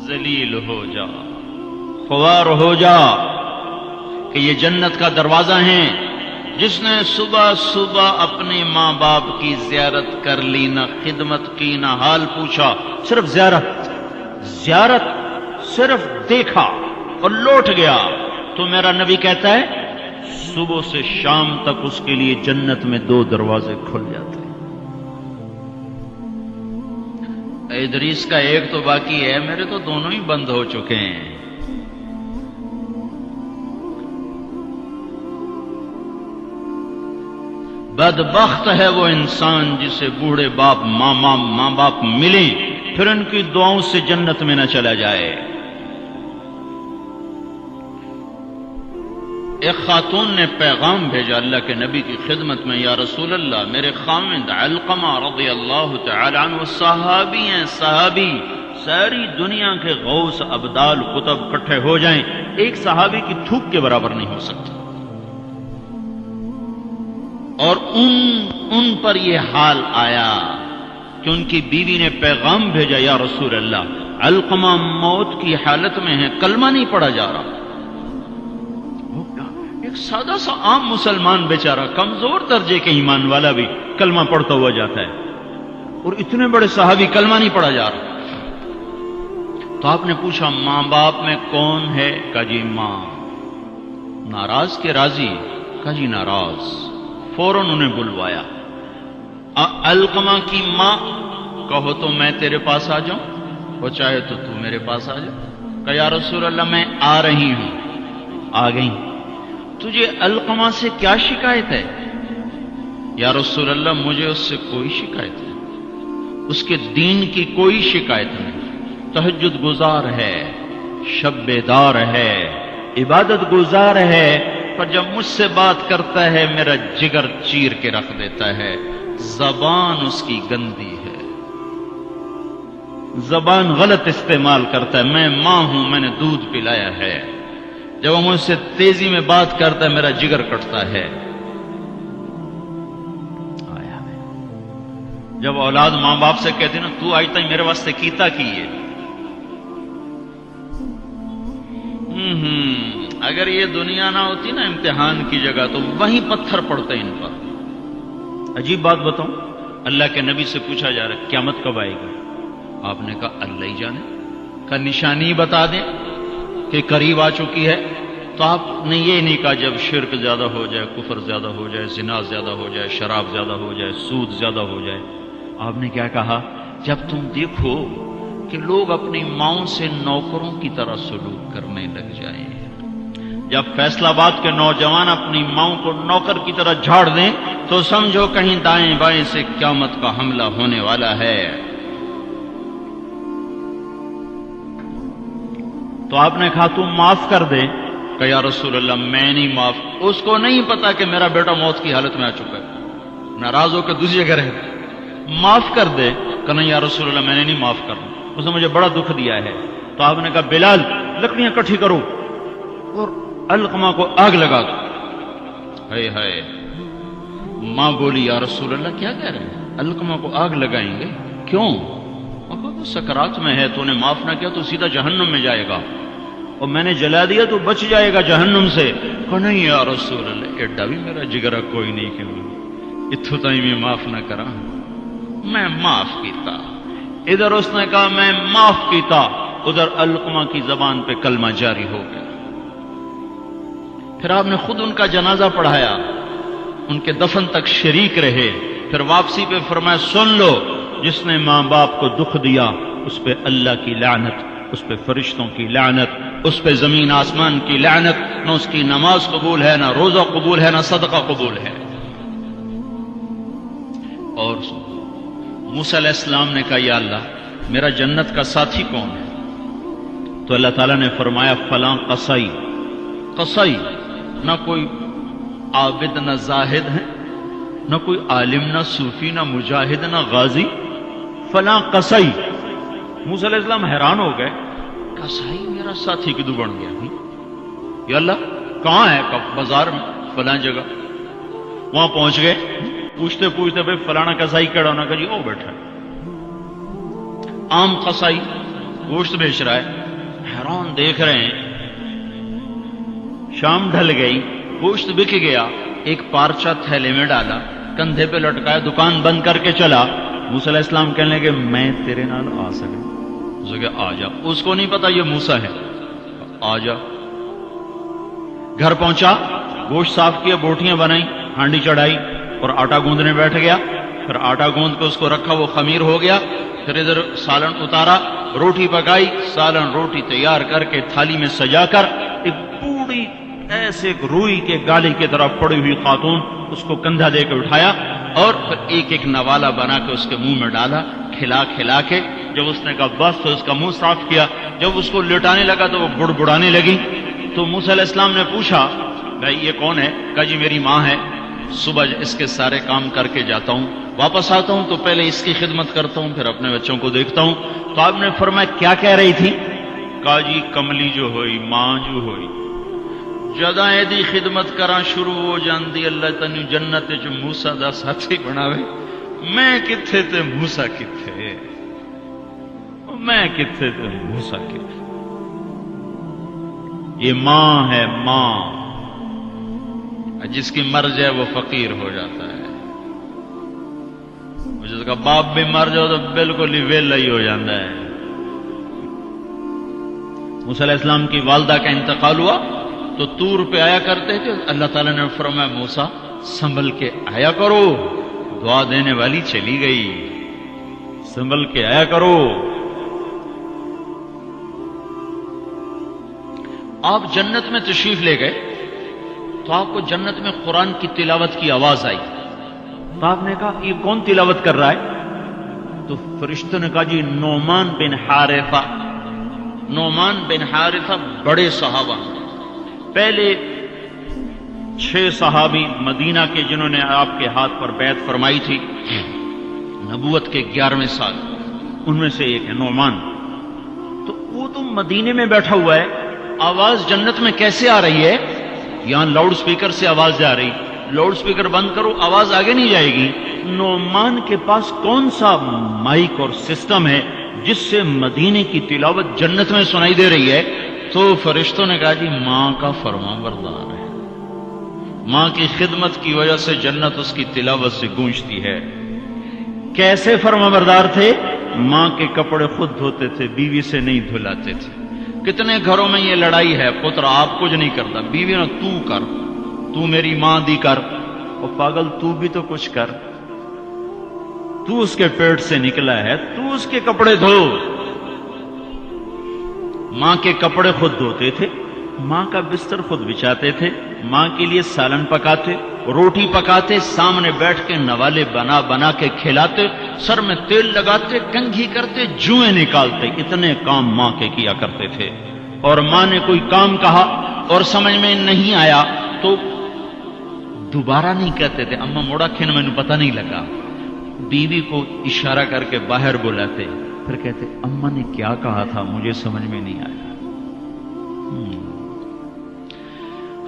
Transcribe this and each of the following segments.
ذلیل ہو جا، خوار ہو جا کہ یہ جنت کا دروازہ ہے۔ جس نے صبح صبح اپنے ماں باپ کی زیارت کر لی، نہ خدمت کی نہ حال پوچھا، صرف زیارت صرف دیکھا اور لوٹ گیا، تو میرا نبی کہتا ہے صبح سے شام تک اس کے لیے جنت میں 2 دروازے کھل جاتے ہیں۔ ادریس کا ایک تو باقی ہے، میرے تو دونوں ہی بند ہو چکے ہیں۔ بدبخت ہے وہ انسان جسے بوڑھے باپ ماں باپ ملیں پھر ان کی دعاؤں سے جنت میں نہ چلا جائے۔ ایک خاتون نے پیغام بھیجا اللہ کے نبی کی خدمت میں، یا رسول اللہ، میرے خاوند علقمہ رضی اللہ تعالی عنہ صحابی ہیں، صحابی، ساری دنیا کے غوث ابدال قطب اکٹھے ہو جائیں، ایک صحابی کی تھوک کے برابر نہیں ہو سکتی۔ اور ان پر یہ حال آیا کہ ان کی بیوی نے پیغام بھیجا، یا رسول اللہ، علقمہ موت کی حالت میں ہے، کلمہ نہیں پڑھا جا رہا۔ ایک سادہ سا عام مسلمان بیچارہ، کمزور درجے کے ایمان والا بھی کلمہ پڑھتا ہوا جاتا ہے، اور اتنے بڑے صحابی کلمہ نہیں پڑھا جا رہا۔ تو آپ نے پوچھا ماں باپ میں کون ہے؟ کہا جی ماں۔ ناراض کے راضی؟ کہا جی ناراض۔ فوراً انہیں بلوایا۔ علقمہ کی ماں، کہو تو میں تیرے پاس آ جاؤں، وہ چاہے تو میرے پاس آ جا۔ کہا یا رسول اللہ میں آ رہی ہوں۔ آ گئی۔ تجھے علقمہ سے کیا شکایت ہے؟ یا رسول اللہ مجھے اس سے کوئی شکایت نہیں، اس کے دین کی کوئی شکایت نہیں، تہجد گزار ہے، شب بیدار ہے، عبادت گزار ہے، پر جب مجھ سے بات کرتا ہے میرا جگر چیر کے رکھ دیتا ہے، زبان اس کی گندی ہے، زبان غلط استعمال کرتا ہے۔ میں ماں ہوں، میں نے دودھ پلایا ہے، جب وہ مجھ سے تیزی میں بات کرتا ہے میرا جگر کٹتا ہے۔ جب اولاد ماں باپ سے کہتے نا تو آج تک میرے واسطے کیتا کی ہے، اگر یہ دنیا نہ ہوتی نا امتحان کی جگہ تو وہیں پتھر پڑتے ان پر۔ عجیب بات بتاؤں، اللہ کے نبی سے پوچھا جا رہا ہے قیامت کب آئے گی؟ آپ نے کہا اللہ ہی جانے۔ کا نشانی بتا دیں کہ قریب آ چکی ہے؟ تو آپ نے یہ نہیں کہا جب شرک زیادہ ہو جائے، کفر زیادہ ہو جائے، زنا زیادہ ہو جائے، شراب زیادہ ہو جائے، سود زیادہ ہو جائے۔ آپ نے کیا کہا؟ جب تم دیکھو کہ لوگ اپنی ماؤں سے نوکروں کی طرح سلوک کرنے لگ جائیں، جب فیصل آباد کے نوجوان اپنی ماؤں کو نوکر کی طرح جھاڑ دیں تو سمجھو کہیں دائیں بائیں سے قیامت کا حملہ ہونے والا ہے۔ تو آپ نے کہا تم معاف کر دے؟ کہ یا رسول اللہ میں نہیں معاف۔ اس کو نہیں پتا کہ میرا بیٹا موت کی حالت میں آ چکا ہے، ناراض ہو کے دوسری جگہ رہے۔ معاف کر دے؟ کہ نہیں یا رسول اللہ میں نے نہیں معاف کرنا، اس نے مجھے بڑا دکھ دیا ہے۔ تو آپ نے کہا بلال لکڑیاں اکٹھی کرو اور علقمہ کو آگ لگا دو۔ ہائے ہائے، ماں بولی یا رسول اللہ کیا کہہ رہے ہیں، علقمہ کو آگ لگائیں گے؟ کیوں؟ وہ سکرات میں ہے، تو نے معاف نہ کیا تو سیدھا جہنم میں جائے گا، اور میں نے جلا دیا تو بچ جائے گا جہنم سے۔ کہ نہیں یا رسول اللہ ایڈا بھی میرا جگرا کوئی نہیں کہ اتھو تائی میں معاف نہ کرا۔ میں معاف کیتا۔ ادھر اس نے کہا میں معاف کیتا، ادھر علقمہ کی زبان پہ کلمہ جاری ہو گیا۔ پھر آپ نے خود ان کا جنازہ پڑھایا، ان کے دفن تک شریک رہے، پھر واپسی پہ فرمایا سن لو، جس نے ماں باپ کو دکھ دیا اس پہ اللہ کی لعنت، اس پہ فرشتوں کی لعنت، اس پہ زمین آسمان کی لعنت، نہ اس کی نماز قبول ہے، نہ روزہ قبول ہے، نہ صدقہ قبول ہے۔ اور موسیٰ علیہ السلام نے کہا یا اللہ میرا جنت کا ساتھی کون ہے؟ تو اللہ تعالیٰ نے فرمایا فلاں قصائی۔ قصائی نہ کوئی عابد نہ زاہد ہے، نہ کوئی عالم نہ صوفی نہ مجاہد نہ غازی، فلاں قصائی۔ موسیٰ علیہ السلام حیران ہو گئے، کسائی میرا ساتھی کدو بن گیا؟ یا اللہ کہاں ہے؟ بازار میں فلاں جگہ. وہاں پہنچ گئے. پوچھتے پوچھتے بھائی فلانا کسائی کہڑا ہونا کہ جی او بیٹھا ہے. عام کسائی گوشت بیچ رہا ہے. حیران دیکھ رہے ہیں. شام ڈھل گئی، گوشت بک گیا. ایک پارچہ تھیلے میں ڈالا، کندھے پہ لٹکایا، دکان بند کر کے چلا. موسیٰ علیہ السلام کہنے لگے میں تیرے نال آ سکا؟ اس نے کہا آ جا. اس کو نہیں پتا یہ موسیٰ ہے. آ جا. گھر پہنچا، گوشت صاف کیا، بوٹیاں بنائی، ہانڈی چڑھائی اور آٹا گوندنے بیٹھ گیا. پھر آٹا گوند کے اس کو رکھا، وہ خمیر ہو گیا. پھر ادھر سالن اتارا، روٹی پکائی، سالن روٹی تیار کر کے تھالی میں سجا کر ایک بوڑھی ایسے ایک روئی کے گالی کی طرف پڑی ہوئی خاتون، اس کو کندھا دے کے اٹھایا اور پھر ایک ایک نوالا بنا کے اس کے منہ میں ڈالا، کھلا کھلا کے. جب اس نے کہا بس تو اس کا منہ صاف کیا. جب اس کو لٹانے لگا تو وہ بڑبڑانے لگی. تو موسیٰ علیہ السلام نے پوچھا بھائی یہ کون ہے؟ کہا جی میری ماں ہے. صبح اس کے سارے کام کر کے جاتا ہوں، واپس آتا ہوں تو پہلے اس کی خدمت کرتا ہوں، پھر اپنے بچوں کو دیکھتا ہوں. تو آپ نے فرمایا کیا کہہ رہی تھی؟ کہا جی کملی جو ہوئی ماں جو ہوئی جدا ایدی خدمت کرا شروع ہو جاندی اللہ تنو جنت چ موسیٰ دا ساتھی بناوے. میں کتھے تے موسیٰ کتھے، میں کتھے تے موسیٰ کتھے. یہ ماں ہے، ماں. جس کی مر جائے وہ فقیر ہو جاتا ہے. جس کا باپ بھی مر جاؤ تو بالکل ہی ویلا ہی ہو جاتا ہے. موسیٰ علیہ السلام کی والدہ کا انتقال ہوا تو طور پہ آیا کرتے تھے. اللہ تعالیٰ نے فرمایا موسیٰ سنبھل کے آیا کرو. دعا دینے والی چلی گئی، سنبھل کے آیا کرو. آپ جنت میں تشریف لے گئے تو آپ کو جنت میں قرآن کی تلاوت کی آواز آئی. تو آپ نے کہا یہ کون تلاوت کر رہا ہے؟ تو فرشتوں نے کہا جی نعمان بن حارثہ. نعمان بن حارثہ بڑے صحابہ، پہلے 6 صحابی مدینہ کے جنہوں نے آپ کے ہاتھ پر بیعت فرمائی تھی نبوت کے 11ویں سال، ان میں سے ایک ہے نعمان. تو وہ تو مدینے میں بیٹھا ہوا ہے، آواز جنت میں کیسے آ رہی ہے؟ یہاں لاؤڈ سپیکر سے آواز جا رہی، لاؤڈ سپیکر بند کرو آواز آگے نہیں جائے گی. نعمان کے پاس کون سا مائک اور سسٹم ہے جس سے مدینے کی تلاوت جنت میں سنائی دے رہی ہے؟ تو فرشتوں نے کہا جی ماں کا فرما بردار ہے، ماں کی خدمت کی وجہ سے جنت اس کی تلاوت سے گونجتی ہے. کیسے فرما بردار تھے؟ ماں کے کپڑے خود دھوتے تھے، بیوی سے نہیں دھلاتے تھے. کتنے گھروں میں یہ لڑائی ہے، پتر آپ کچھ نہیں کرتا، بیوی نے تو کر، تو میری ماں دی کر. اور پاگل تو بھی تو کچھ کر، تو اس کے پیٹ سے نکلا ہے، تو اس کے کپڑے دھو. ماں کے کپڑے خود دھوتے تھے، ماں کا بستر خود بچھاتے تھے، ماں کے لیے سالن پکاتے، روٹی پکاتے، سامنے بیٹھ کے نوالے بنا بنا کے کھلاتے، سر میں تیل لگاتے، کنگھی کرتے، جوئیں نکالتے. اتنے کام ماں کے کیا کرتے تھے. اور ماں نے کوئی کام کہا اور سمجھ میں نہیں آیا تو دوبارہ نہیں کہتے تھے اماں موڑا کھن میں پتہ نہیں لگا. بیوی کو اشارہ کر کے باہر بلاتے، پھر کہتے اماں نے کیا کہا تھا مجھے سمجھ میں نہیں آیا.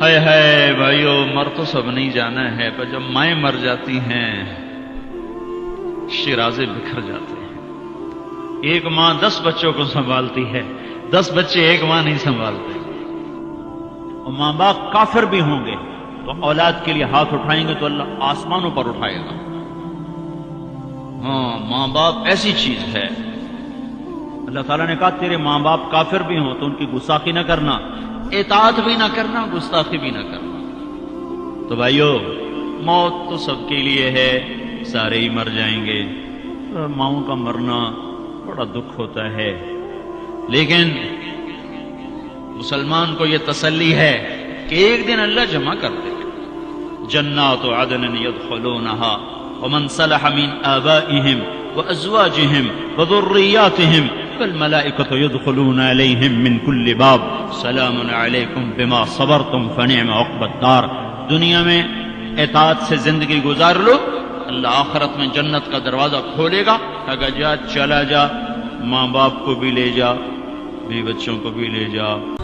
ہائے ہائے بھائیو، مر تو سب نہیں جانا ہے، پر جب مائیں مر جاتی ہیں شیرازے بکھر جاتے ہیں. ایک ماں 10 بچوں کو سنبھالتی ہے، 10 بچے ایک ماں نہیں سنبھالتے. اور ماں باپ کافر بھی ہوں گے تو اولاد کے لیے ہاتھ اٹھائیں گے تو اللہ آسمانوں پر اٹھائے گا. ہاں ماں باپ ایسی چیز ہے. اللہ تعالیٰ نے کہا تیرے ماں باپ کافر بھی ہوں تو ان کی گستاخی نہ کرنا، اطاعت بھی نہ کرنا، گستاخی بھی نہ کرنا. تو بھائیو موت تو سب کے لیے ہے، سارے ہی مر جائیں گے. ماؤں کا مرنا بڑا دکھ ہوتا ہے، لیکن مسلمان کو یہ تسلی ہے کہ ایک دن اللہ جمع کر دے گا. جنات عدن يدخلونها ومن صلح من آبائهم وأزواجهم وذرياتهم والملائكة يدخلون عليهم من كل باب سلام عليكم بما صبرتم فنعم عقبى الدار. دنیا میں اطاعت سے زندگی گزار لو، اللہ آخرت میں جنت کا دروازہ کھولے گا. اگر جا چلا جا، ماں باپ کو بھی لے جا، بھی بچوں کو بھی لے جا۔